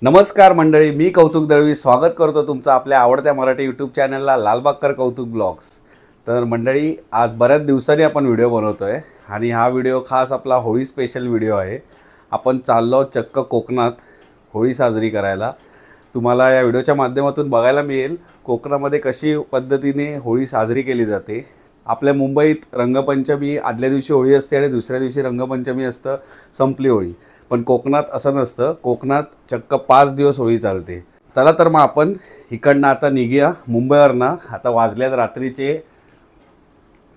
नमस्कार मंडळी, मी कौतुक दळवी स्वागत करतो तुमचं आपल्या आवडत्या मराठी यूट्यूब चॅनलला लालबागकर कौतुक ब्लॉग्स। तर मंडळी, आज बऱ्याच दिवसांनी आपण व्हिडिओ बनवतोय आणि हा व्हिडिओ खास आपला होळी स्पेशल व्हिडिओ आहे। आपण चाललो चक्क कोकणात होळी साजरी करायला। तुम्हाला या व्हिडिओच्या माध्यमातून बघायला मिळेल कोकणामध्ये कशी पद्धतीने होळी साजरी केली जाते। आपल्या मुंबईत रंगपंचमी आदल्या दिवशी होळी असते आणि दुसऱ्या दिवशी रंगपंचमी असतं, संपली होळी। पण कोकणात असं नसतं, कोकणात चक्क 5 दिवस होळी चालते। चला तर मग आपण इकडनं आता निघूया मुंबईवरनं। आता वाजल्यात रात्रीचे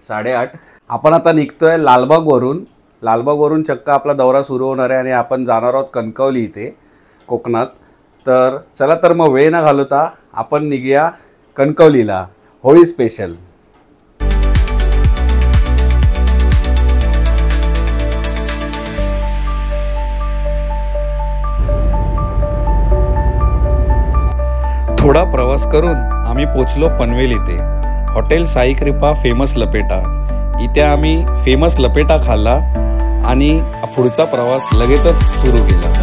8:30। आपण आता निघतोय लालबागवरून चक्क आपला दौरा सुरू होणार आहे आणि आपण जाणार आहोत कणकवली इथे कोकणात। तर चला तर मग वेळ न घालवता आपण निघूया कणकवलीला होळी स्पेशल। थोडा प्रवास करून आम्ही पोचलो पनवेल इथे। हॉटेल साई कृपा फेमस लपेटा, इथे आम्ही फेमस लपेटा खाल्ला आणि पुढचा प्रवास लगेचच सुरू केला।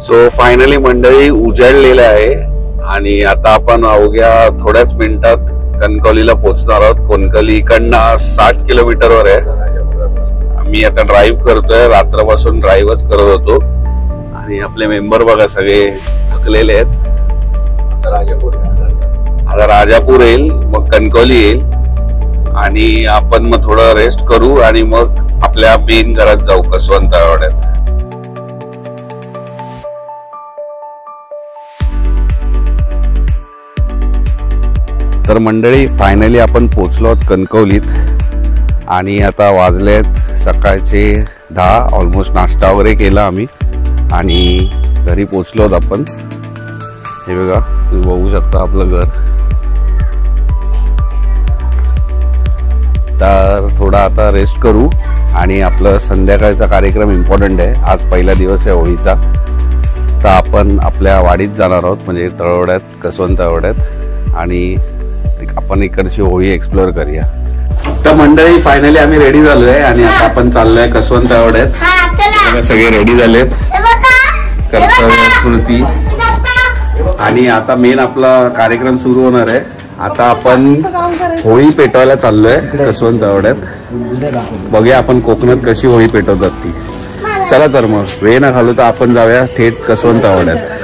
सो फायनली मंडळी उजाडलेलं आहे आणि आता आपण अवघ्या थोड्याच मिनिटात कणकवलीला पोहोचणार आहोत। कणकवली इकडनं 60 किलोमीटरवर आहे। मी आता ड्राईव्ह करतोय, रात्रपासून ड्राईव्हच करत होतो आणि आपले मेंबर बघा सगळे थकलेले आहेत। आता राजापूर येईल, मग कणकवली येईल आणि आपण मग थोडं रेस्ट करू आणि मग आपल्या मेन घरात जाऊ कसवंतवाड्यात। तर मंडळी फायनली आपण पोचलो आहोत कणकवलीत आणि आता वाजलेत सकाळचे 10। ऑलमोस्ट नाश्ता वगैरे केला आम्ही आणि घरी पोचलो आहोत आपण। हे बघा, तुम्ही बघू शकता आपलं घर। तर थोडा आता रेस्ट करू आणि आपलं संध्याकाळचा कार्यक्रम इम्पॉर्टंट आहे। आज पहिला दिवस आहे होळीचा, तर आपण आपल्या वाडीत जाणार आहोत, म्हणजे तळवड्यात कसवंतवाड्यात, आणि आपण इकडची होळी एक्सप्लोर करूया। तर मंडळी फायनली आम्ही रेडी झालोय आणि आता आपण चाललोय कसवंतवाड्यात। सगळे रेडी झालेत, कर्तव्य स्मृती, आणि आता मेन आपला कार्यक्रम सुरू होणार आहे। आता आपण होळी पेटवायला चाललोय कसवंतवाड्यात। बघूया आपण कोकणात कशी होळी पेटवतात ती। चला तर मग वेळ न घालवता आपण जाऊया थेट कसवंतवाड्यात।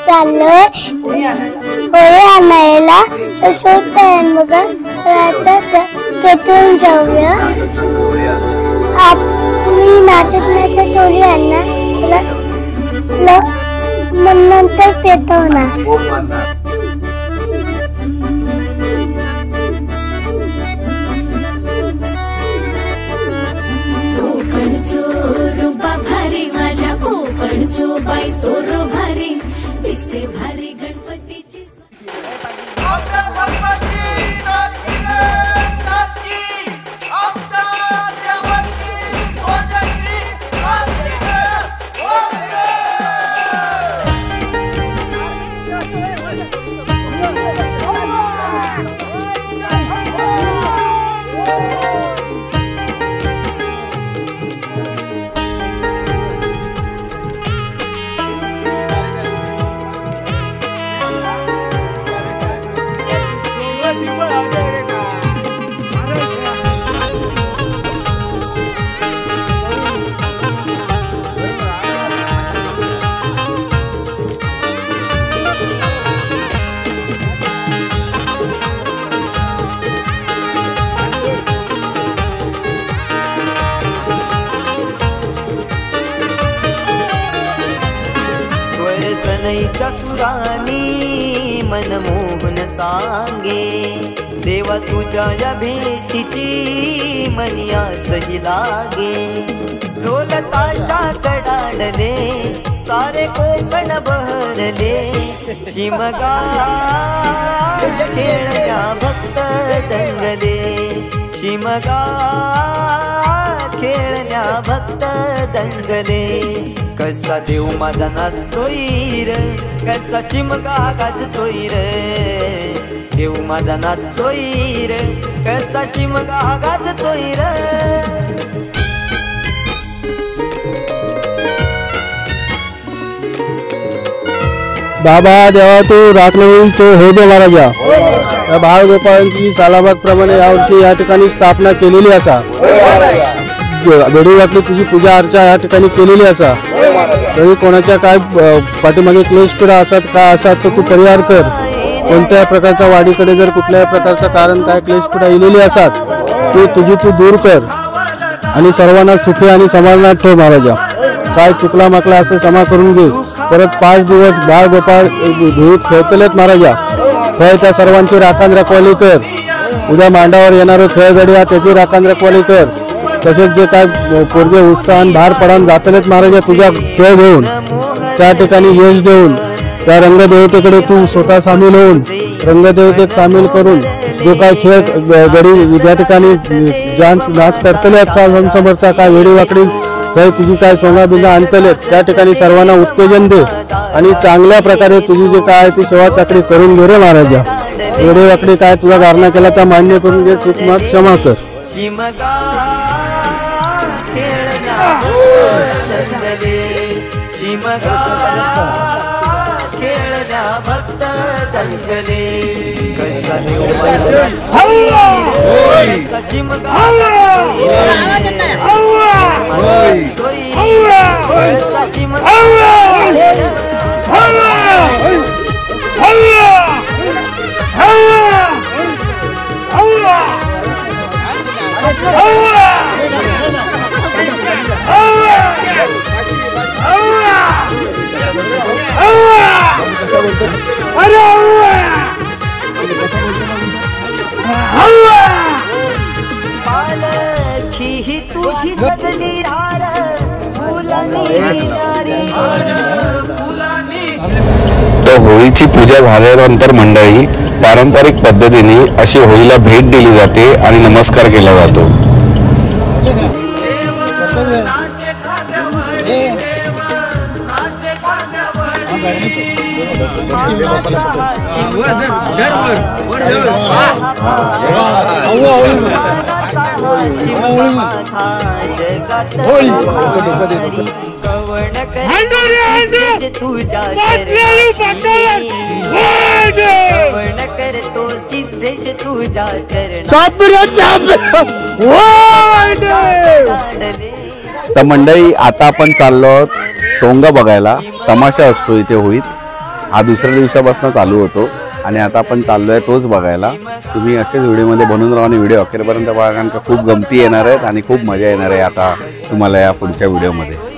चाललोय होळी आणायला, तर छोट आहे बघा, आता पेटवून जाऊया। मी नाचत होळी आणणार, नंतर पेटवणार। बाई तोरो भारी दिसते, भारी गणपतीची प्रणयीच्या सुरानी मनमोहन सांगे देवा तुझ्या या भेटीची मनी आसही लागे ढोलताशा कडाडले सारे कोकण बहरले शिमगा खेळण्या भक्त दंगले शिमगा खेळण्या भक्त दंगले कसा देव माझा नाचतोय र कसा शिमगा गाजतोय र देव माझा नाचतोय र कसा शिमगा गाजतोय र बाबा देवा तू राखणवीरचे हो दे महाराजा या बाळगोपाळांची सालाबाग प्रमाणे यावर्षी या ठिकाणी स्थापना केलेली असा वेळोवेळी तुझी पूजा अर्चा या ठिकाणी केलेली असा तरी कोणाच्या काय पाठीमागे क्लेश पीडा असतात काय असतात तर तू परिहार कर कोणत्या प्रकारच्या वाडीकडे जर कुठल्याही प्रकारचं कारण काय क्लेश पीडा येलेली असतात तू दूर कर आणि सर्वांना सुखी आणि समाधानात ठेव महाराजा काय चुकला माकला असं क्षमा करून घे परत 5 दिवस बाळ गोपाळ धुळीत खेळतलेत महाराजा खेळ त्या सर्वांची राखण रखवाली कर उद्या मांडावर येणारे खेळगडी त्याची राखण रखवाली कर तसेच जे काय पोरगे उत्साहान बाहेर पडान जातलेत महाराजा तुझ्या खेळ घेऊन त्या ठिकाणी यश देऊन त्या रंगदेवतेकडे तू स्वतः सामील होऊन रंगदेवतेत सामील करून जो काय खेळ गडी त्या ठिकाणी नाच करतले समर्थ काय वेडी वाकडी काही तुझी काय सोंगा बिंगा आणतले त्या ठिकाणी सर्वांना उत्तेजन दे आणि चांगल्या प्रकारे तुझी जे काय ती सेवा चाकरी करून घे रे महाराजा वेडी वाकडी काय तुझा गारणा केला त्या मान्य करून घे चूक माग क्षमा कर भक्त दंगले कसा पालखी तुझी सजली हार तर होळीची पूजा झाल्यानंतर मंडळी पारंपरिक पद्धतीने अशी होळीला भेट दिली जाते आणि नमस्कार केला जातो. तर मंडळी आता आपण चाललो आहोत सोंग बघायला. तमाशा असतो इथे होळीत. हा दुसऱ्या दिवसापासून चालू होतो आणि आता आपण चाललोय तोच बघायला. तुम्ही असेच व्हिडिओमध्ये बनवून राहा आणि व्हिडिओ अखेरपर्यंत बघा कारण का खूप गमती येणार आहेत आणि खूप मजा येणार आहे आता तुम्हाला या पुढच्या व्हिडिओमध्ये.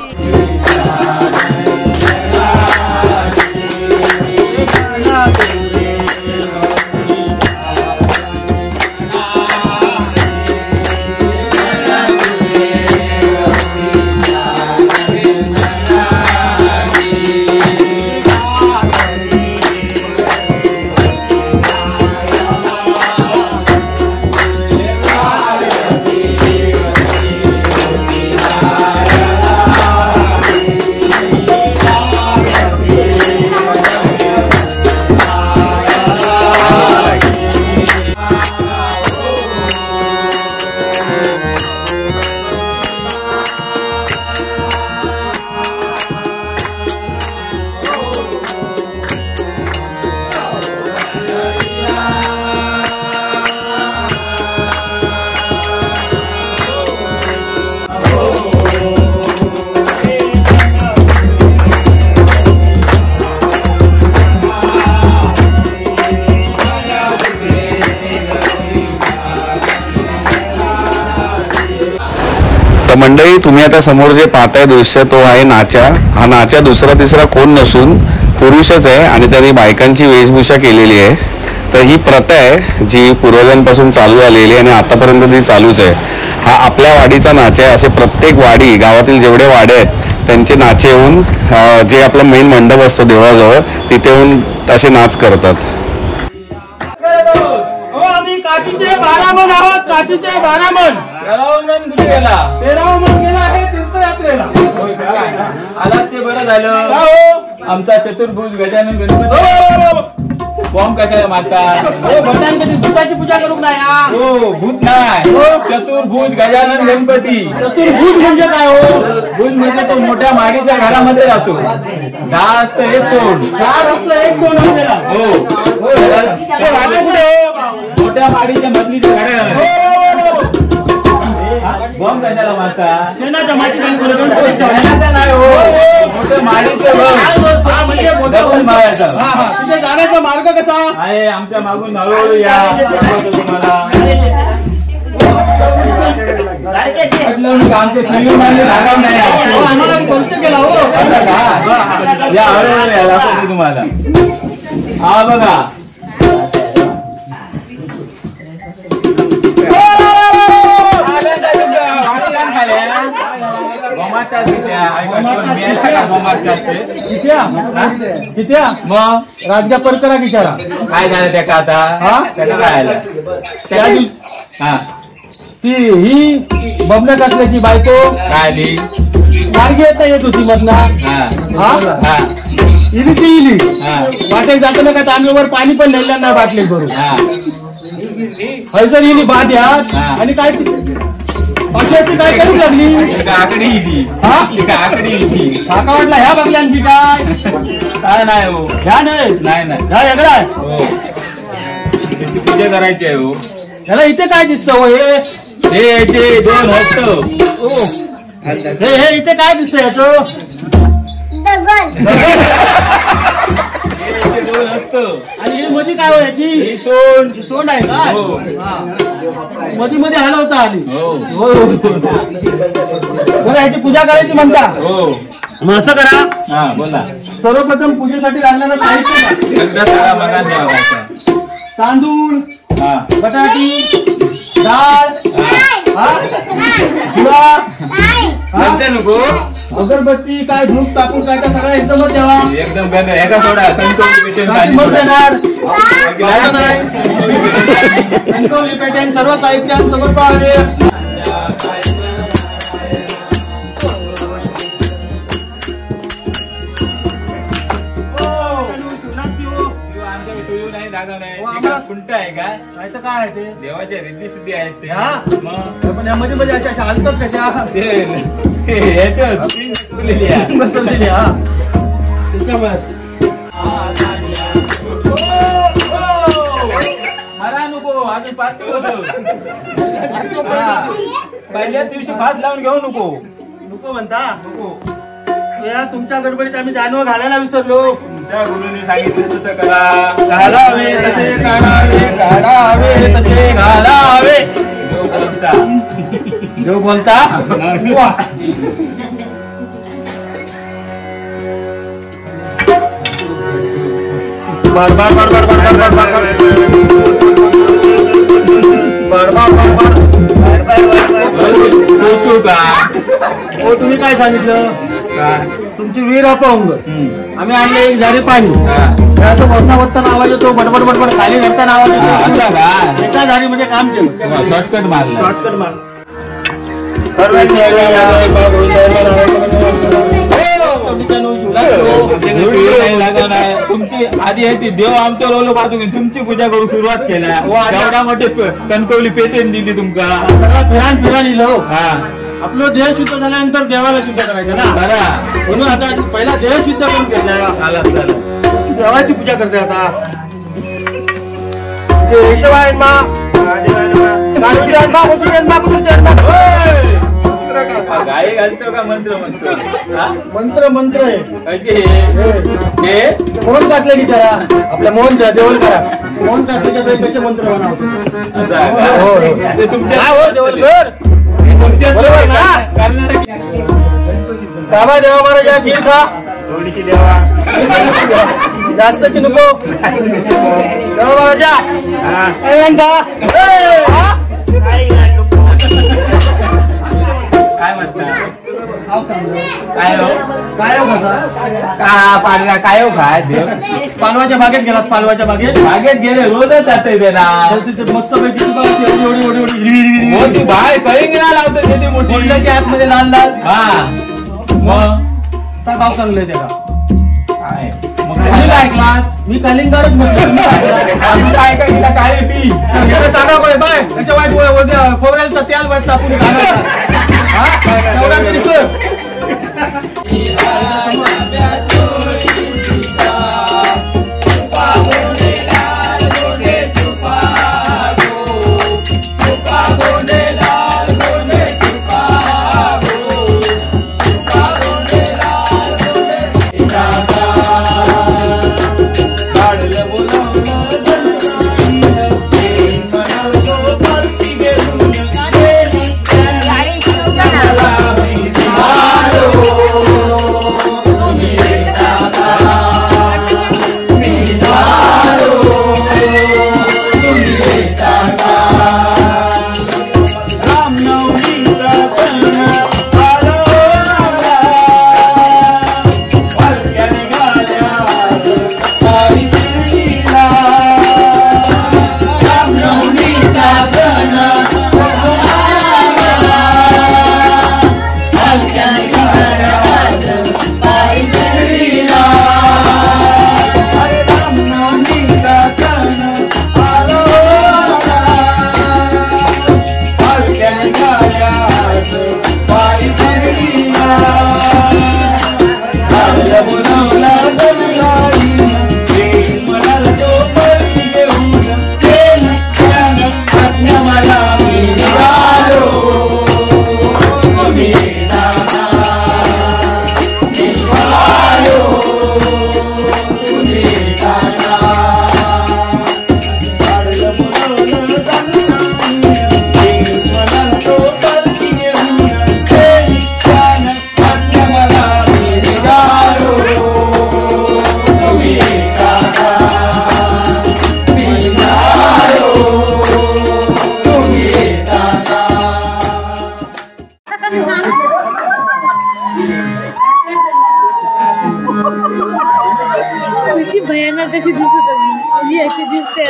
तर मंडळी तुम्ही आता समोर जे पाहताय दृश्य तो आहे नाचा. हा नाचा दुसरा तिसरा कोण नसून पुरुषच आहे आणि त्यांनी बायकांची वेशभूषा केलेली आहे. तर ही प्रथा आहे जी पूर्वजांपासून चालू आलेली आहे आणि आतापर्यंत ती चालूच आहे. हा आपल्या वाडीचा नाच आहे. असे प्रत्येक वाडी गावातील जेवढे वाडे आहेत त्यांचे नाचे येऊन जे आपला मेन मंडप असतो देवळाजवळ तिथे येऊन असे नाच करतात. आम्ही काशीचे 12 मन आहोत. काशीचे 12 मन. 13 मन कुठे गेला? 13 मन गेला आहे तीर्थयात्रेला. आलात ते बरं झालं. आमचा चतुर्भुज गजानन गणपती बॉम्ब कशाला मारतात? भूताची पूजा करू नाही. हो भूत नाही, चतुर्भुज गजानन गणपती. चतुर्भुज म्हणजे काय हो? भुज म्हणजे तो मोठ्या माडीच्या घरामध्ये राहतो. 10 असतं एक सोड. 10 असतं एक सोड गेला. हो मोठ्या माडीच्या मधलीच्या घरामध्ये बॉम्ब कशाला मारतात? सेनाच्या माची नाही हो मोठ्या माडीचं मारायचं. तिथे जाण्याचा मार्ग कसा आहे? आमच्या मागून हळूहळू या तुम्हाला आमचे फिल्म लागाव नाही आम्हाला खर्च केला हो. या हळूहळू या दाखवतो तुम्हाला. हा बघा राजगा परकरा विचारा काय झालं त्याका आता? त्याला काय आलं? त्या दिवशी ती ही बबनक असल्याची बायको काय आली? मार्गी येत होती मधना. इली ती इली वाटेत जाताना का तांब्यावर पाणी पण नेलं नाही बाटली करून. हयसर इली बाद यात आणि काय अशी अशी काय करू लागली. आकडी इली आकडी इली काका वाटला ह्या बघल्यांची काय नाही हो. ह्या नाही नाही ह्या वेगळा आहे. हो त्याची पूजा करायची आहे. हो ह्याला इथे काय दिसतं हो? हे याचे 2 हस्त. हे इथे काय दिसतं याचं? हे 2 हस्त आणि हे मध्ये काय हो याची? सोंड आहे का? मध्ये मध्ये हलवता आली. हो बरं याची पूजा करायची म्हणता. हो मग असं करा. हा बोला. सर्वप्रथम पूजेसाठी लागणारं साहित्य एकदा सगळा मगा द्यावा. तांदूळ, बटाटी, डाळ, नको अगरबत्ती काय धूप कापूर काय सगळं एकदमच द्यावा. एकदम गंध एका सोडा मग देणार कणकवली पेटेन सर्व साहित्य समोर पाहणे. कुंट आहे का? काय आहे ते? देवाच्या रिद्धी सिद्धी आहेत ते. पण यामध्ये मध्ये अशा हालतात कशा बसवलेली. मला नको आम्ही 5 दिवस पहिल्याच दिवशी 5 लावून घेऊ नको म्हणता. नको या तुमच्या गडबडीत आम्ही जानवं घालायला विसरलो. तुमच्या गुरुने सांगितलं तसं करा. घालावे तसे काढावे, काढावे तसे घालावे. देव बोलता. हो तुम्ही काय सांगितलं? तुमची विहीर अपंग आम्ही आणले 1 झारी पाणी. असं वरता वरताना आवाज येतो. बडबड बडबड खाली घडताना आवाज येतो. एका झारीमध्ये काम केलं. शॉर्टकट मारला. शॉर्टकट मार. तुमची आधी आहे ती देव आमच्या रोलो पाहतो तुमची पूजा करू सुरुवात केल्या. एवढा मोठे कणकवली पेटेन दिली तुमका. सगळा फिरान इलो. आपलं देह शुद्ध झाल्यानंतर देवाला शुद्ध करायचं ना. म्हणून आता पहिला देह शुद्ध करून घेतला. देवाची पूजा करते आता. गाई घालतो का मंत्र म्हणतो? मंत्र मंत्र हे मोहन काटले विचारा. आपल्या मोहन देवल करा. मोहन काटले कसे मंत्र बनवतो. तुमच्या देवलकर तुमच्या बरोबर ना. बाबा देवा महाराज या खीर खा थोडीशी देवा जास्तची नको देवा महाराजा काय म्हणता काय हो काय हो पाडला काय हो काय देव पालवाच्या बागेत गेलास पालवाच्या बागेत बागेत गेले रोजच जाते ते ना मस्त पैकी एवढी हिरवी मोठी बाय कळी ना लावतो किती मोठी की आत मध्ये लाल लाल हा मग काय भाव चांगले त्याला काय मग मी काय क्लास मी कलिंगडच म्हटलं काय काय तिला काय पी सांगा बाय बाय त्याच्या वाईट खोबऱ्याचा तेल वाईट टाकून तेवढा तरी कर कशी भयानक कशी दिसत होती मी अशी दिसते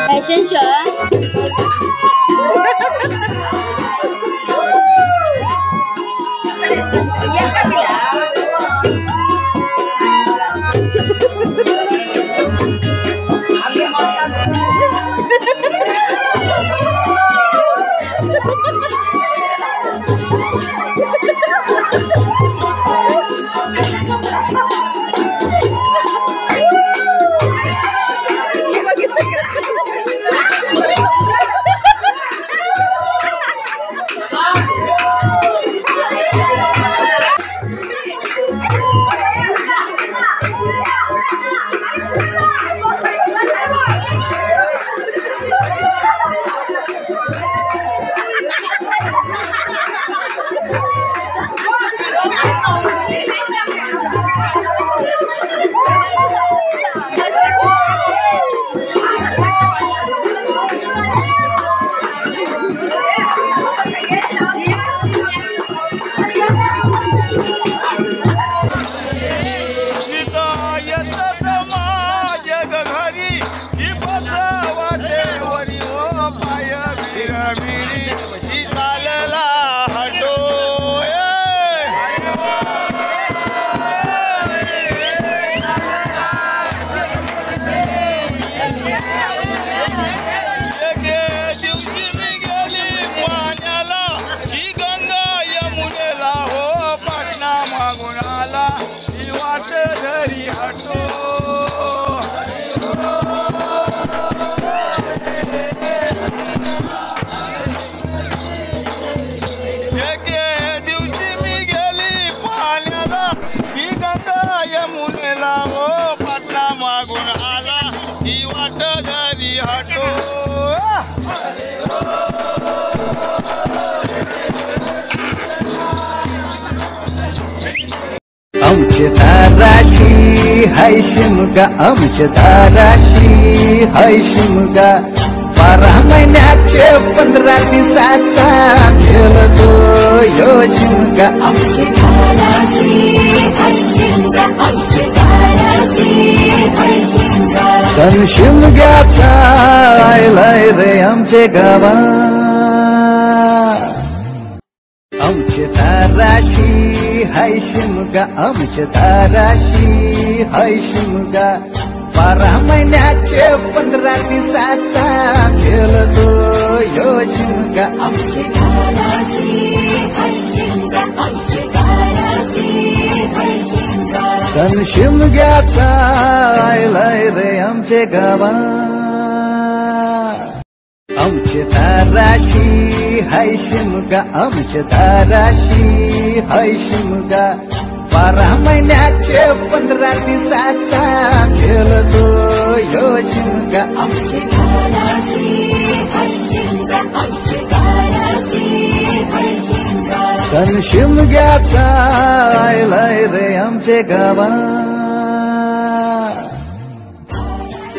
फॅशन शो Yeah. हाय शिमगा आमच्या दाराशी हाय शिमगा 12 महिन्याचे 15 दिवसाचा खेळतो यो शिमगा आमच्या दाराशी हाय शिमगा आमच्या दाराशी हाय शिमगा सण शिमग्याचा आयलाय रे आमचे गावा आमच्या दाराशी हाय शिमगा आमच्या दाराशी हाय शिमगा 12 महिन्याचे 15 दिवसाचा खेळतो यो शिमगा आमच्या दाराशी हाय शिमगा आमच्या दाराशी हाय शिमगा सण शिमग्याचा आयलाय रे आमचे गावा आमच्या दाराशी हाय शिमगा आमच्या दाराशी हाय शिमगा 12 महिन्याचे 15 दिवसाचा खेळतो यो शिमगा आमच्या दाराशी हाय शिमगा आमच्या दाराशी हाय शिमगा सण शिमग्याचा आयलाय रे आमचे गावा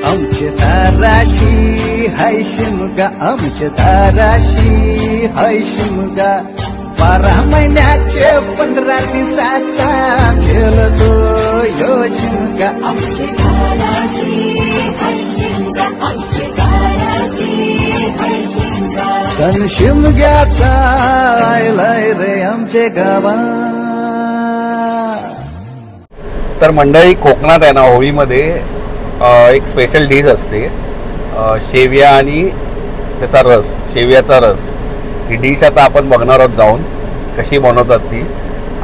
आमच्या दाराशी हाय शिमगा आमच्या दाराशी हाय शिमगा 12 महिन्याचे 15 दिवसाचा खेळतो यो शिमगा आमच्या दाराशी हाय शिमगा आमच्या दाराशी हाय शिमगा सण शिमग्याचा आयलाय रे आमचे गावा तर मंडळी कोकणात आहे ना होळीमध्ये एक स्पेशल डिश असते शेवया आणि त्याचा रस शेवयाचा रस ही डिश आता आपण बघणार आहोत जाऊन कशी बनवतात ती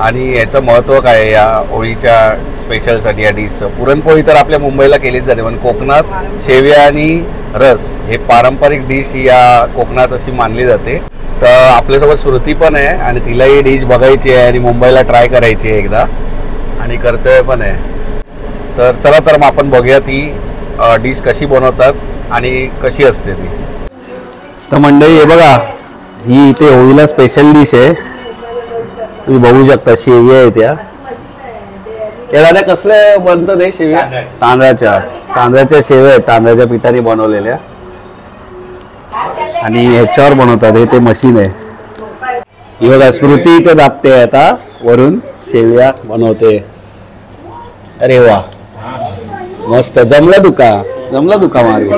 आणि याचं महत्त्व काय आहे या होळीच्या स्पेशलसाठी या डिशचं. पुरणपोळी तर आपल्या मुंबईला केलीच जाते पण कोकणात शेवया आणि रस हे पारंपरिक डिश या कोकणात अशी मानली जाते. तर आपल्यासोबत श्रुती पण आहे आणि तिला ही डिश बघायची आहे आणि मुंबईला ट्राय करायची आहे एकदा आणि कर्तव्य पण आहे. तर चला तर मग आपण बघूया ती डिश कशी बनवतात आणि कशी असते ती. तर मंडळी हे बघा ही इथे होळीला स्पेशल डिश आहे तुम्ही बघू शकता शेवया आहे त्या दादा कसले बनतं ते शेवया तांदळाच्या शेवया आहेत तांदळाच्या पिठाने बनवलेल्या आणि ह्याच्यावर बनवतात हे ते मशीन आहे. ही बघा स्मृती इथे दाबते आता वरून शेवया बनवते. अरे वा मस्त जमला दुका मारी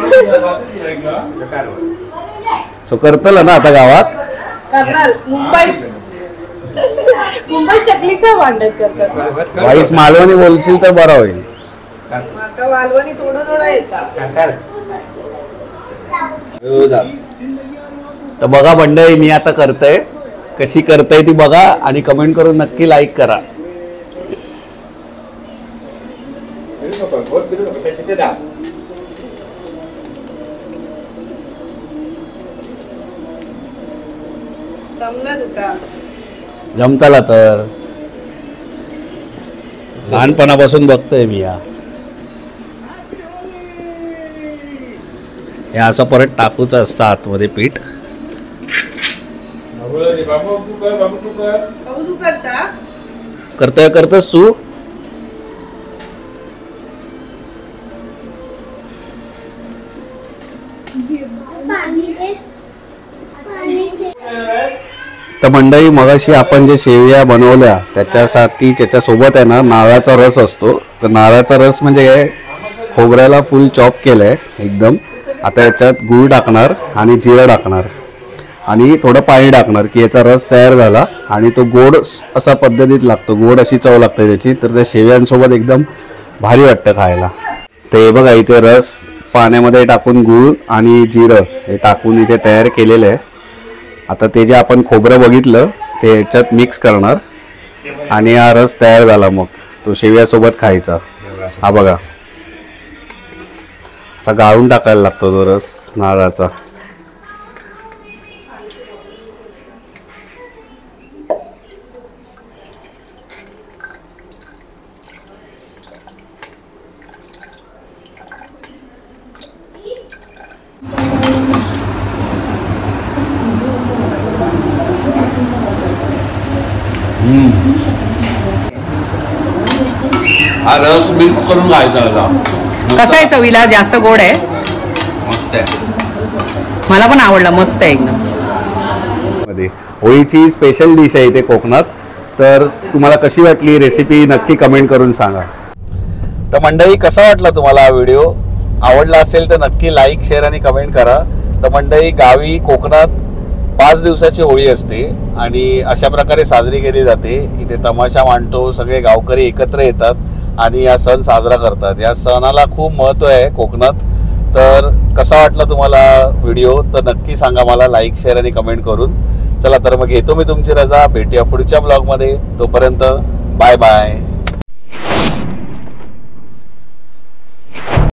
सो करतल ना आता गावात करणार मुंबई चकलीचा भांडण करतात. वाईस मालवणी बोलशील तर बरं होईल. आता मालवणी थोडं येतात. तर बघा मंडळी मी आता करतोय कशी करताय ती बघा आणि कमेंट करून नक्की लाईक करा. जमताला तर लहानपणापासून बघतोय मी हे असं परत टाकूच असतं आतमध्ये पीठ. करतोस तू तर मंडळी मगाशी आपण जे शेवया बनवल्या त्याच्यासोबत आहे ना नारळाचा रस असतो. तर नारळाचा रस म्हणजे खोबऱ्याला फुल चॉप केलंय एकदम. आता याच्यात गूळ टाकणार आणि जिरं टाकणार आणि थोडं पाणी टाकणार की याचा रस तयार झाला आणि तो गोड असा पद्धतीत लागतो गोड अशी चव लागते त्याची. तर त्या शेवयांसोबत एकदम भारी वाटतं खायला. ते बघा इथे रस पाण्यामध्ये टाकून गूळ आणि जिरं हे टाकून इथे तयार केलेलं आहे. आता ते जे आपण खोबरं बघितलं ते याच्यात मिक्स करणार आणि हा रस तयार झाला मग तो शेवयासोबत खायचा. हा बघा असा गाळून टाकायला लागतो तो रस नारळाचा. हा रस मिक्स करून खायचा होता. कसा आहे चवीला? जास्त गोड आहे? मस्त आहे. मला पण आवडला, मस्त आहे एकदम. होळीची स्पेशल डिश आहे इथे कोकणात. तर तुम्हाला कशी वाटली रेसिपी नक्की कमेंट करून सांगा. तर मंडळी, कसा वाटला तुम्हाला हा व्हिडिओ? आवडला असेल तर नक्की लाईक, शेअर आणि कमेंट करा. तर मंडळी, गावी कोकणात 5 दिवसाची होळी असते आणि अशा प्रकारे साजरी केली जाते. इथे तमाशा मांडतो, सगळे गावकरी एकत्र येतात आणि हा सण साजरा करतात. या सणाला खूप महत्त्व आहे कोकणात. तर कसा वाटला तुम्हाला व्हिडिओ तर नक्की सांगा मला लाईक, शेअर आणि कमेंट करून. चला तर मग घेतो मी तुमची रजा. भेटूया पुढच्या ब्लॉगमध्ये. तोपर्यंत बाय बाय.